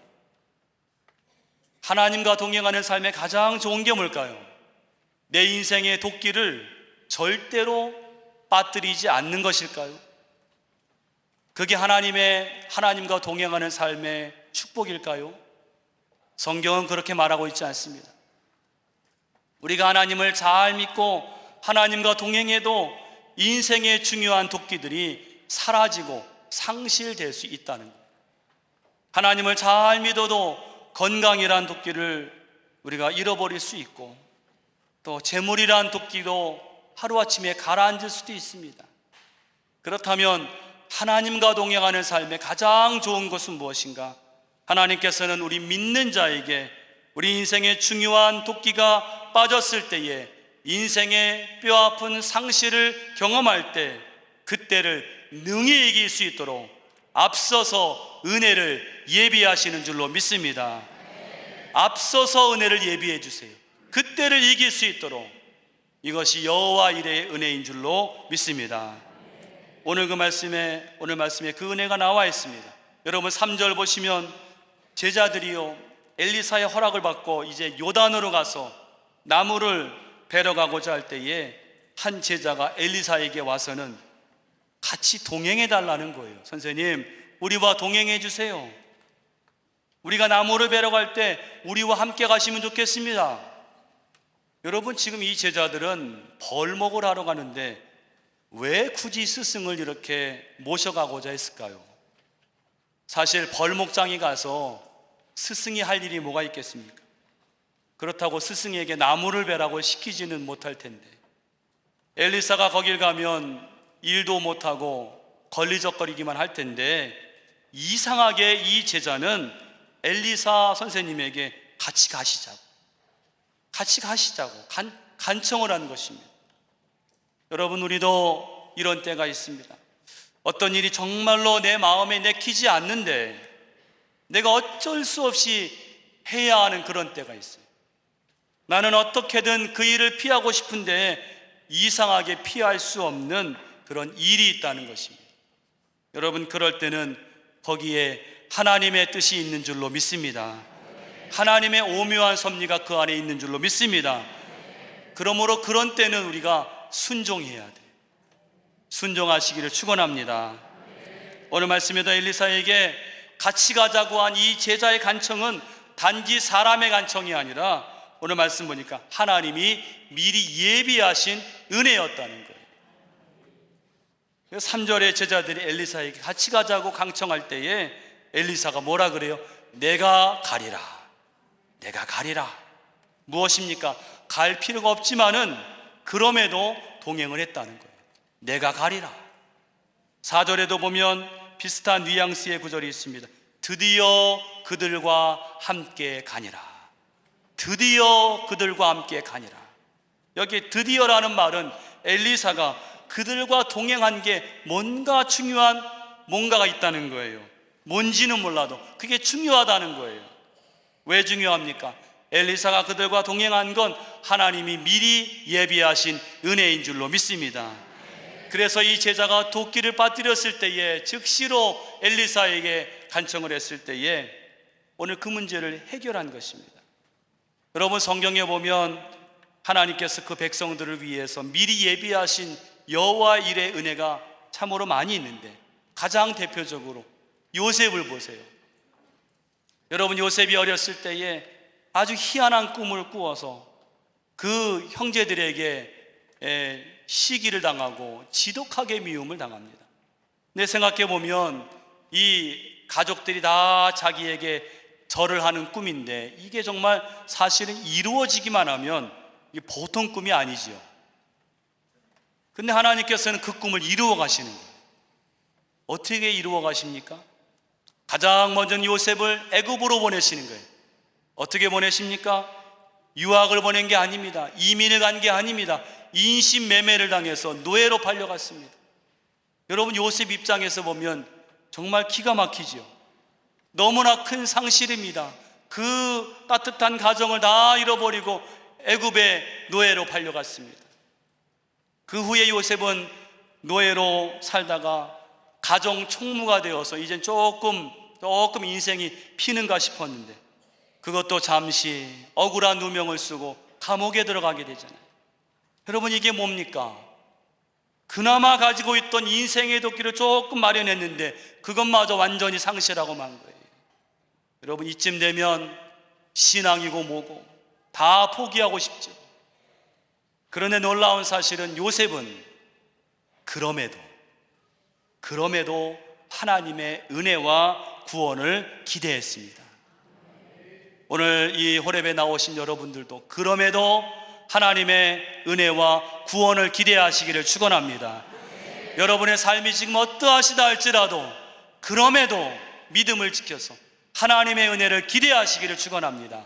하나님과 동행하는 삶에 가장 좋은 게 뭘까요? 내 인생의 도끼를 절대로 빠뜨리지 않는 것일까요? 그게 하나님과 동행하는 삶의 축복일까요? 성경은 그렇게 말하고 있지 않습니다. 우리가 하나님을 잘 믿고 하나님과 동행해도 인생의 중요한 도끼들이 사라지고 상실될 수 있다는 거예요. 하나님을 잘 믿어도 건강이란 도끼를 우리가 잃어버릴 수 있고, 또 재물이란 도끼도 하루아침에 가라앉을 수도 있습니다. 그렇다면 하나님과 동행하는 삶의 가장 좋은 것은 무엇인가? 하나님께서는 우리 믿는 자에게 우리 인생의 중요한 도끼가 빠졌을 때에, 인생의 뼈아픈 상실을 경험할 때 그때를 능히 이길 수 있도록 앞서서 은혜를 예비하시는 줄로 믿습니다. 앞서서 은혜를 예비해 주세요. 그때를 이길 수 있도록. 이것이 여호와 일의 은혜인 줄로 믿습니다. 오늘 말씀에 그 은혜가 나와 있습니다. 여러분, 3절 보시면 제자들이요, 엘리사의 허락을 받고 이제 요단으로 가서 나무를 베러 가고자 할 때에 한 제자가 엘리사에게 와서는 같이 동행해 달라는 거예요. 선생님, 우리와 동행해 주세요. 우리가 나무를 베러 갈 때 우리와 함께 가시면 좋겠습니다. 여러분, 지금 이 제자들은 벌목을 하러 가는데 왜 굳이 스승을 이렇게 모셔가고자 했을까요? 사실 벌목장에 가서 스승이 할 일이 뭐가 있겠습니까? 그렇다고 스승에게 나무를 베라고 시키지는 못할 텐데, 엘리사가 거길 가면 일도 못하고 걸리적거리기만 할 텐데, 이상하게 이 제자는 엘리사 선생님에게 같이 가시자고 간청을 한 것입니다. 여러분, 우리도 이런 때가 있습니다. 어떤 일이 정말로 내 마음에 내키지 않는데 내가 어쩔 수 없이 해야 하는 그런 때가 있어요. 나는 어떻게든 그 일을 피하고 싶은데 이상하게 피할 수 없는 그런 일이 있다는 것입니다. 여러분, 그럴 때는 거기에 하나님의 뜻이 있는 줄로 믿습니다. 하나님의 오묘한 섭리가 그 안에 있는 줄로 믿습니다. 그러므로 그런 때는 우리가 순종해야 돼. 순종하시기를 축원합니다. 오늘 말씀에도 엘리사에게 같이 가자고 한 이 제자의 간청은 단지 사람의 간청이 아니라 오늘 말씀 보니까 하나님이 미리 예비하신 은혜였다는 거예요. 3절에 제자들이 엘리사에게 같이 가자고 강청할 때에 엘리사가 뭐라 그래요? 내가 가리라. 내가 가리라. 무엇입니까? 갈 필요가 없지만은 그럼에도 동행을 했다는 거예요. 내가 가리라. 4절에도 보면 비슷한 뉘앙스의 구절이 있습니다. 드디어 그들과 함께 가니라. 드디어 그들과 함께 가니라. 여기 드디어라는 말은 엘리사가 그들과 동행한 게 뭔가 중요한 뭔가가 있다는 거예요. 뭔지는 몰라도 그게 중요하다는 거예요. 왜 중요합니까? 엘리사가 그들과 동행한 건 하나님이 미리 예비하신 은혜인 줄로 믿습니다. 그래서 이 제자가 도끼를 빠뜨렸을 때에 즉시로 엘리사에게 간청을 했을 때에 오늘 그 문제를 해결한 것입니다. 여러분, 성경에 보면 하나님께서 그 백성들을 위해서 미리 예비하신 여호와 일의 은혜가 참으로 많이 있는데 가장 대표적으로 요셉을 보세요. 여러분, 요셉이 어렸을 때에 아주 희한한 꿈을 꾸어서 그 형제들에게 시기를 당하고 지독하게 미움을 당합니다. 근데 생각해 보면 이 가족들이 다 자기에게 절을 하는 꿈인데 이게 정말 사실은 이루어지기만 하면 이게 보통 꿈이 아니지요. 근데 하나님께서는 그 꿈을 이루어 가시는 거예요. 어떻게 이루어 가십니까? 가장 먼저 요셉을 애굽으로 보내시는 거예요. 어떻게 보내십니까? 유학을 보낸 게 아닙니다. 이민을 간 게 아닙니다. 인신매매를 당해서 노예로 팔려갔습니다. 여러분, 요셉 입장에서 보면 정말 기가 막히지요. 너무나 큰 상실입니다. 그 따뜻한 가정을 다 잃어버리고 애굽의 노예로 팔려갔습니다. 그 후에 요셉은 노예로 살다가 가정 총무가 되어서 이젠 조금 인생이 피는가 싶었는데 그것도 잠시 억울한 누명을 쓰고 감옥에 들어가게 되잖아요. 여러분, 이게 뭡니까? 그나마 가지고 있던 인생의 도끼를 조금 마련했는데 그것마저 완전히 상실하고 만 거예요. 여러분, 이쯤 되면 신앙이고 뭐고 다 포기하고 싶죠. 그런데 놀라운 사실은 요셉은 그럼에도 하나님의 은혜와 구원을 기대했습니다. 오늘 이 호렙에 나오신 여러분들도 그럼에도 하나님의 은혜와 구원을 기대하시기를 축원합니다. 여러분의 삶이 지금 어떠하시다 할지라도 그럼에도 믿음을 지켜서 하나님의 은혜를 기대하시기를 축원합니다.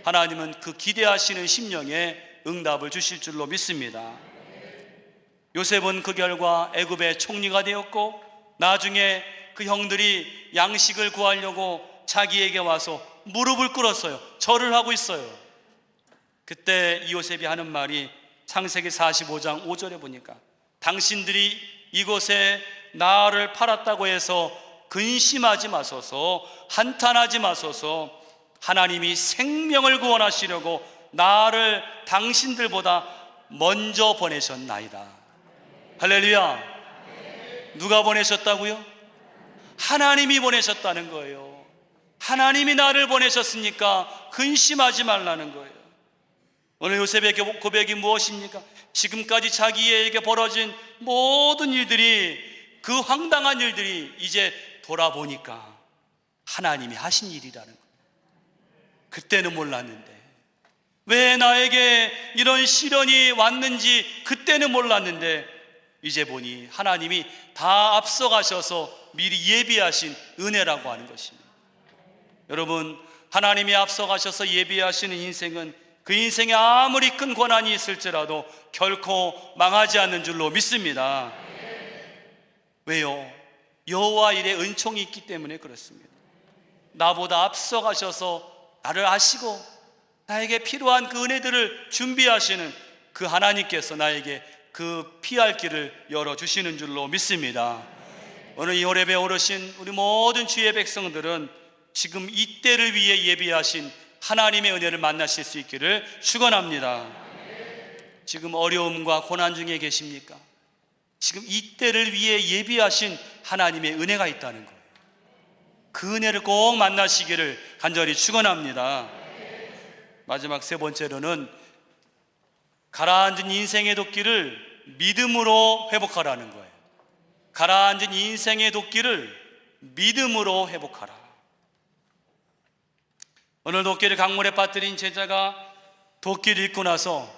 하나님은 그 기대하시는 심령에 응답을 주실 줄로 믿습니다. 요셉은 그 결과 애굽의 총리가 되었고 나중에 그 형들이 양식을 구하려고 자기에게 와서 무릎을 꿇었어요. 절을 하고 있어요. 그때 이 요셉이 하는 말이 창세기 45장 5절에 보니까 당신들이 이곳에 나를 팔았다고 해서 근심하지 마소서, 한탄하지 마소서. 하나님이 생명을 구원하시려고 나를 당신들보다 먼저 보내셨나이다. 할렐루야. 누가 보내셨다고요? 하나님이 보내셨다는 거예요. 하나님이 나를 보내셨으니까 근심하지 말라는 거예요. 오늘 요셉의 고백이 무엇입니까? 지금까지 자기에게 벌어진 모든 일들이, 그 황당한 일들이 이제 돌아보니까 하나님이 하신 일이라는 거예요. 그때는 몰랐는데, 왜 나에게 이런 시련이 왔는지 그때는 몰랐는데 이제 보니 하나님이 다 앞서가셔서 미리 예비하신 은혜라고 하는 것입니다. 여러분, 하나님이 앞서가셔서 예비하시는 인생은 그 인생에 아무리 큰 고난이 있을지라도 결코 망하지 않는 줄로 믿습니다. 왜요? 여호와 일에 은총이 있기 때문에 그렇습니다. 나보다 앞서가셔서 나를 아시고 나에게 필요한 그 은혜들을 준비하시는 그 하나님께서 나에게 그 피할 길을 열어주시는 줄로 믿습니다. 오늘 이 호렙에 오르신 우리 모든 주의 백성들은 지금 이때를 위해 예비하신 하나님의 은혜를 만나실 수 있기를 축원합니다. 지금 어려움과 고난 중에 계십니까? 지금 이때를 위해 예비하신 하나님의 은혜가 있다는 거예요. 그 은혜를 꼭 만나시기를 간절히 축원합니다. 마지막 세 번째로는 가라앉은 인생의 도끼를 믿음으로 회복하라는 거예요. 가라앉은 인생의 도끼를 믿음으로 회복하라. 오늘 도끼를 강물에 빠뜨린 제자가 도끼를 잃고 나서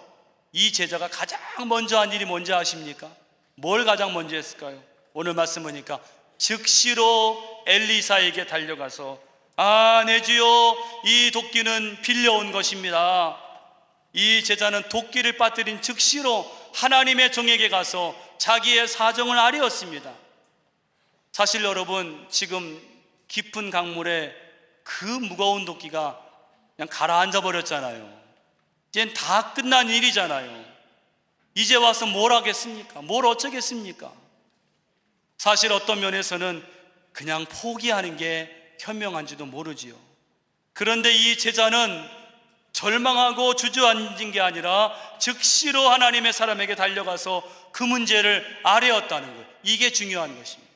이 제자가 가장 먼저 한 일이 뭔지 아십니까? 뭘 가장 먼저 했을까요? 오늘 말씀 보니까 즉시로 엘리사에게 달려가서 내 주여, 이 도끼는 빌려온 것입니다. 이 제자는 도끼를 빠뜨린 즉시로 하나님의 종에게 가서 자기의 사정을 아뢰었습니다. 사실 여러분, 지금 깊은 강물에 그 무거운 도끼가 그냥 가라앉아 버렸잖아요. 이젠 다 끝난 일이잖아요. 이제 와서 뭘 하겠습니까? 뭘 어쩌겠습니까? 사실 어떤 면에서는 그냥 포기하는 게 현명한지도 모르지요. 그런데 이 제자는 절망하고 주저앉은 게 아니라 즉시로 하나님의 사람에게 달려가서 그 문제를 아뢰었다는 거예요. 이게 중요한 것입니다.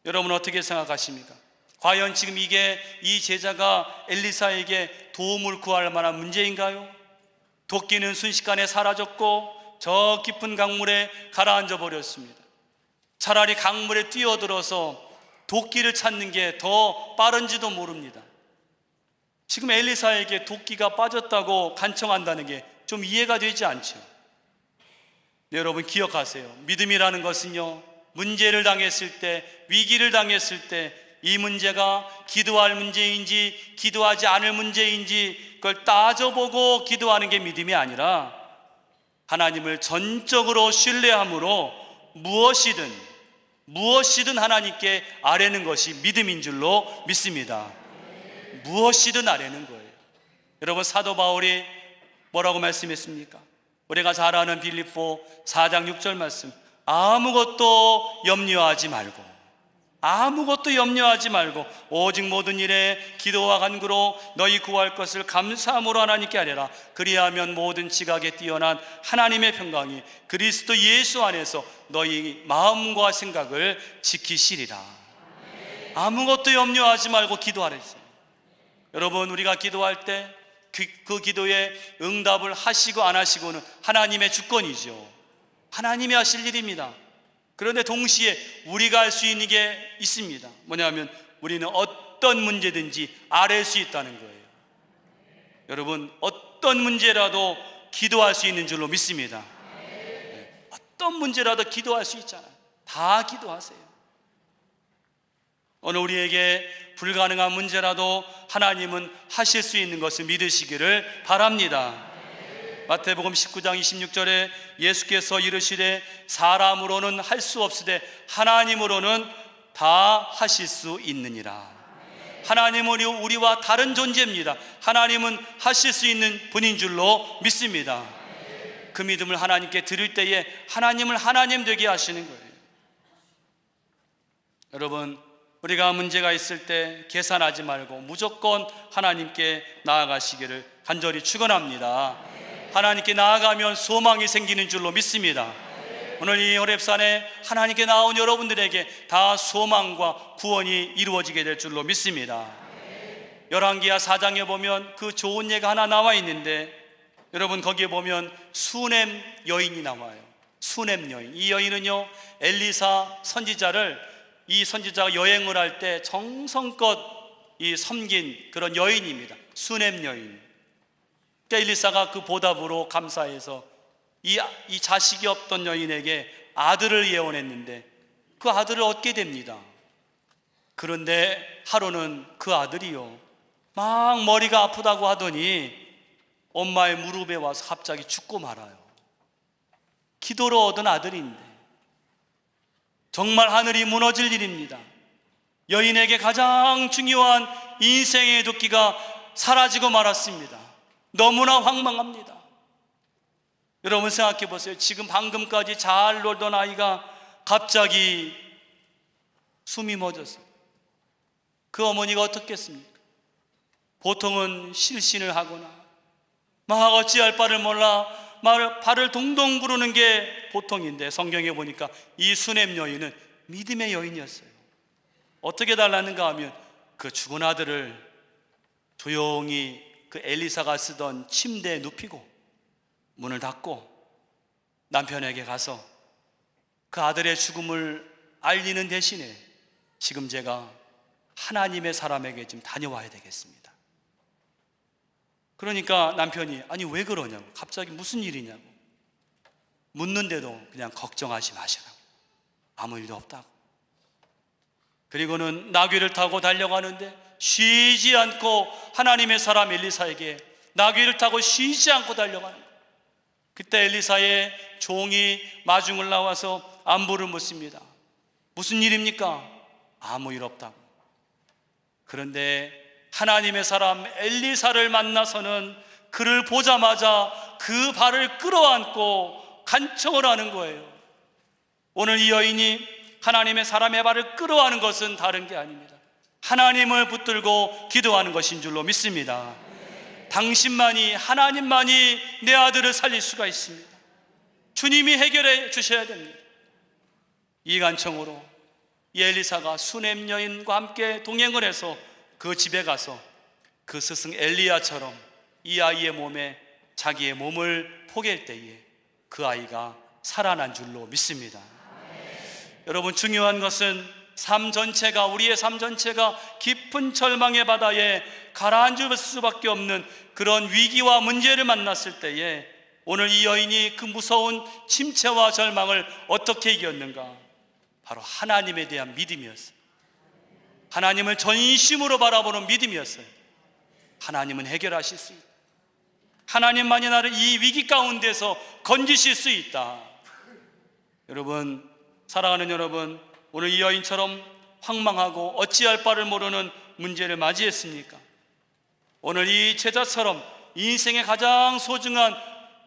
여러분 어떻게 생각하십니까? 과연 지금 이게 이 제자가 엘리사에게 도움을 구할 만한 문제인가요? 도끼는 순식간에 사라졌고 저 깊은 강물에 가라앉아 버렸습니다. 차라리 강물에 뛰어들어서 도끼를 찾는 게 더 빠른지도 모릅니다. 지금 엘리사에게 도끼가 빠졌다고 간청한다는 게 좀 이해가 되지 않죠. 여러분 기억하세요. 믿음이라는 것은요, 문제를 당했을 때, 위기를 당했을 때 이 문제가 기도할 문제인지 기도하지 않을 문제인지 그걸 따져보고 기도하는 게 믿음이 아니라 하나님을 전적으로 신뢰함으로 무엇이든 하나님께 아뢰는 것이 믿음인 줄로 믿습니다. 무엇이든 아뢰는 거예요. 여러분 사도 바울이 뭐라고 말씀했습니까? 우리가 잘 아는 빌립보 4장 6절 말씀, 아무것도 염려하지 말고 오직 모든 일에 기도와 간구로 너희 구할 것을 감사함으로 하나님께 아뢰라. 그리하면 모든 지각에 뛰어난 하나님의 평강이 그리스도 예수 안에서 너희 마음과 생각을 지키시리라. 아무것도 염려하지 말고 기도하랬어요. 여러분 우리가 기도할 때 그 기도에 응답을 하시고 안 하시고는 하나님의 주권이죠. 하나님이 하실 일입니다. 그런데 동시에 우리가 할 수 있는 게 있습니다. 뭐냐면 우리는 어떤 문제든지 아뢰 수 있다는 거예요. 여러분 어떤 문제라도 기도할 수 있는 줄로 믿습니다. 어떤 문제라도 기도할 수 있잖아요. 다 기도하세요. 오늘 우리에게 불가능한 문제라도 하나님은 하실 수 있는 것을 믿으시기를 바랍니다. 마태복음 19장 26절에 예수께서 이르시되 사람으로는 할 수 없으되 하나님으로는 다 하실 수 있느니라. 하나님은 우리와 다른 존재입니다. 하나님은 하실 수 있는 분인 줄로 믿습니다. 그 믿음을 하나님께 드릴 때에 하나님을 하나님 되게 하시는 거예요. 여러분 우리가 문제가 있을 때 계산하지 말고 무조건 하나님께 나아가시기를 간절히 축원합니다. 하나님께 나아가면 소망이 생기는 줄로 믿습니다. 오늘 이 호렙산에 하나님께 나온 여러분들에게 다 소망과 구원이 이루어지게 될 줄로 믿습니다. 열왕기하 4장에 보면 그 좋은 예가 하나 나와 있는데 여러분 거기에 보면 수넴 여인이 나와요. 수넴 여인. 이 여인은요 엘리사 선지자를 이 선지자가 여행을 할 때 정성껏 섬긴 그런 여인입니다. 수넴 여인. 엘리사가 그 보답으로 감사해서 이 자식이 없던 여인에게 아들을 예언했는데 그 아들을 얻게 됩니다. 그런데 하루는 그 아들이요 막 머리가 아프다고 하더니 엄마의 무릎에 와서 갑자기 죽고 말아요. 기도로 얻은 아들인데 정말 하늘이 무너질 일입니다. 여인에게 가장 중요한 인생의 도끼가 사라지고 말았습니다. 너무나 황망합니다. 여러분 생각해 보세요. 지금 방금까지 잘 놀던 아이가 갑자기 숨이 멎었어요. 그 어머니가 어떻겠습니까? 보통은 실신을 하거나 막 어찌할 바를 몰라 발을 동동 구르는 게 보통인데, 성경에 보니까 이 수넴 여인은 믿음의 여인이었어요. 어떻게 달랐는가 하면 그 죽은 아들을 조용히 그 엘리사가 쓰던 침대에 눕히고 문을 닫고 남편에게 가서 그 아들의 죽음을 알리는 대신에 지금 제가 하나님의 사람에게 좀 다녀와야 되겠습니다. 그러니까 남편이 아니 왜 그러냐고, 갑자기 무슨 일이냐고 묻는데도 그냥 걱정하지 마시라고, 아무 일도 없다고. 그리고는 나귀를 타고 달려가는데 쉬지 않고 하나님의 사람 엘리사에게 나귀를 타고 쉬지 않고 달려가는 거예요. 그때 엘리사의 종이 마중을 나와서 안부를 묻습니다. 무슨 일입니까? 아무 일 없다고. 그런데 하나님의 사람 엘리사를 만나서는 그를 보자마자 그 발을 끌어안고 간청을 하는 거예요. 오늘 이 여인이 하나님의 사람의 발을 끌어안는 것은 다른 게 아닙니다. 하나님을 붙들고 기도하는 것인 줄로 믿습니다. 당신만이, 하나님만이 내 아들을 살릴 수가 있습니다. 주님이 해결해 주셔야 됩니다. 이 간청으로 이 엘리사가 수넴 여인과 함께 동행을 해서 그 집에 가서 그 스승 엘리야처럼 이 아이의 몸에 자기의 몸을 포갤 때에 그 아이가 살아난 줄로 믿습니다. 여러분, 중요한 것은 삶 전체가, 우리의 삶 전체가 깊은 절망의 바다에 가라앉을 수밖에 없는 그런 위기와 문제를 만났을 때에 오늘 이 여인이 그 무서운 침체와 절망을 어떻게 이겼는가? 바로 하나님에 대한 믿음이었어요. 하나님을 전심으로 바라보는 믿음이었어요. 하나님은 해결하실 수 있다. 하나님만이 나를 이 위기 가운데서 건지실 수 있다. 여러분, 사랑하는 여러분, 오늘 이 여인처럼 황망하고 어찌할 바를 모르는 문제를 맞이했습니까? 오늘 이 제자처럼 인생의 가장 소중한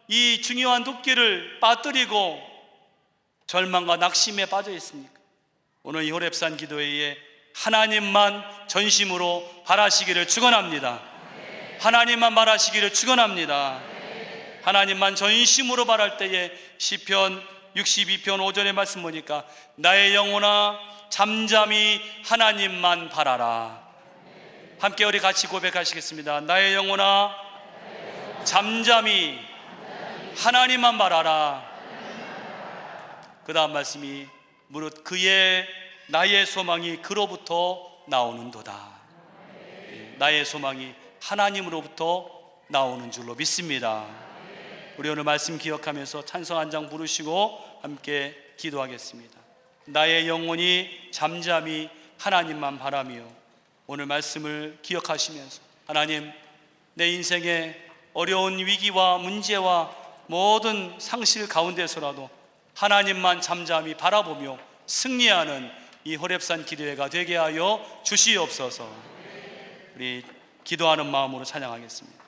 이 중요한 도끼를 빠뜨리고 절망과 낙심에 빠져 있습니까? 오늘 이 호렙산 기도회에 하나님만 전심으로 바라시기를 축원합니다. 하나님만 바라시기를 축원합니다. 하나님만 전심으로 바랄 때에 시편 62편 5절의 말씀 보니까 나의 영혼아 잠잠히 하나님만 바라라. 함께 우리 같이 고백하시겠습니다. 나의 영혼아 잠잠히 하나님만 바라라. 그 다음 말씀이 무릇 그의 나의 소망이 그로부터 나오는도다. 나의 소망이 하나님으로부터 나오는 줄로 믿습니다. 우리 오늘 말씀 기억하면서 찬송 한 장 부르시고 함께 기도하겠습니다. 나의 영혼이 잠잠히 하나님만 바라며, 오늘 말씀을 기억하시면서 하나님, 내 인생의 어려운 위기와 문제와 모든 상실 가운데서라도 하나님만 잠잠히 바라보며 승리하는 이 호렙산 기도회가 되게 하여 주시옵소서. 우리 기도하는 마음으로 찬양하겠습니다.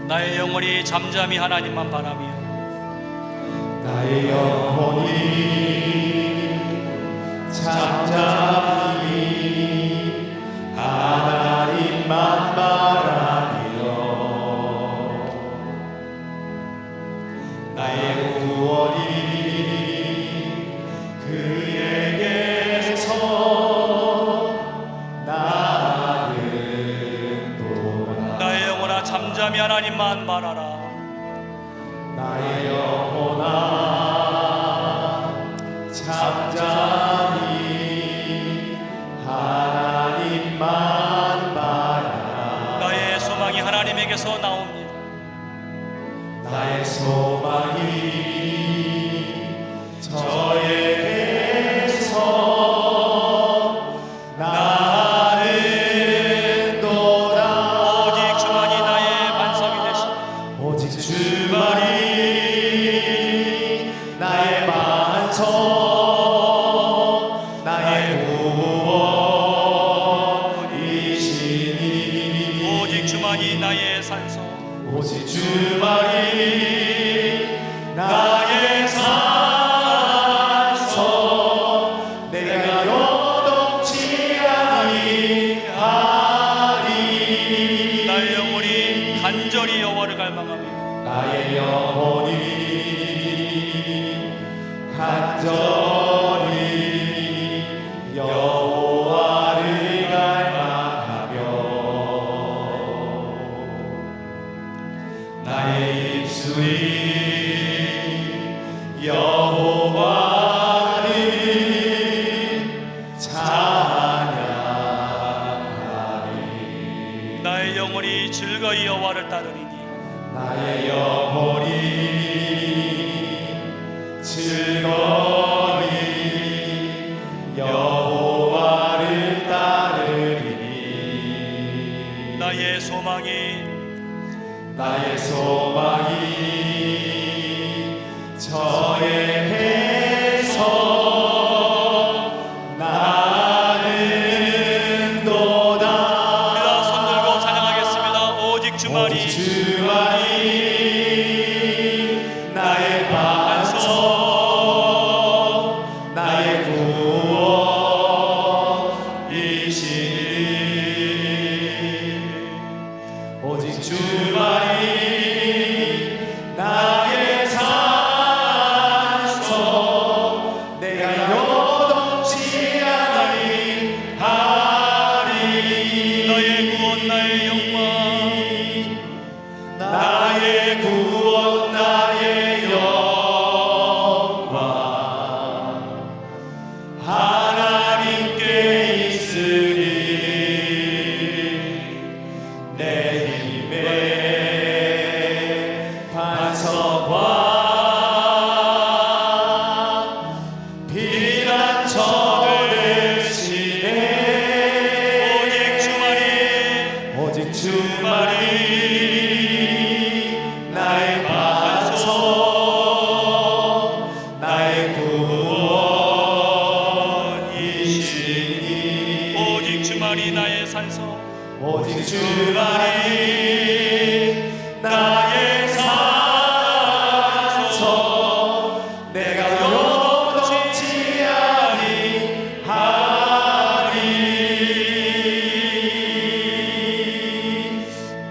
나의 영혼이 잠잠히 하나님만 바라며, 나의 영혼이 잠잠히 하나님만 바라며 나의 구원이 그에게서 나는도다. 나의 영혼아 잠잠히 하나님만 바라라. 나의 영혼아 잠잠히 하나님만 바라라. 나의 소망이 하나님에게서 나옵니다. 나의 소망이 저에게서 나는도다. 오직 주만이 나의 산소 내가 요동치 아니하리.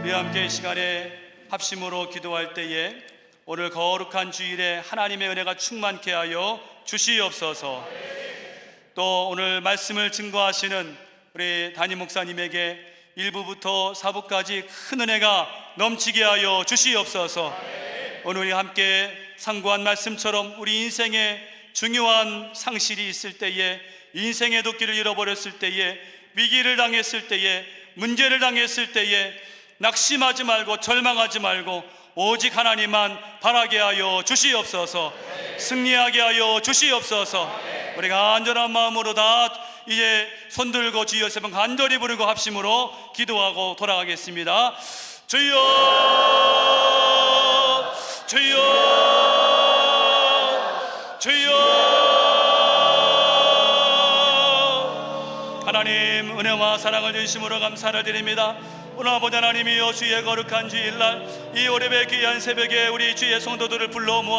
우리 함께 이 시간에 합심으로 기도할 때에 오늘 거룩한 주일에 하나님의 은혜가 충만케 하여 주시옵소서. 또 오늘 말씀을 증거하시는 우리 담임 목사님에게 1부부터 4부까지 큰 은혜가 넘치게 하여 주시옵소서. 오늘 우리 함께 상고한 말씀처럼 우리 인생에 중요한 상실이 있을 때에, 인생의 도끼를 잃어버렸을 때에, 위기를 당했을 때에, 문제를 당했을 때에 낙심하지 말고 절망하지 말고 오직 하나님만 바라게 하여 주시옵소서. 승리하게 하여 주시옵소서. 우리가 안전한 마음으로 다 이제 손들고 주여 세 번 간절히 부르고 합심으로 기도하고 돌아가겠습니다. 주여, 주여, 주여. 하나님 은혜와 사랑을 주심으로 감사를 드립니다. 오늘 아버지 하나님이여, 주의 거룩한 주일날 이 오래배 귀한 새벽에 우리 주의 성도들을 불러 모아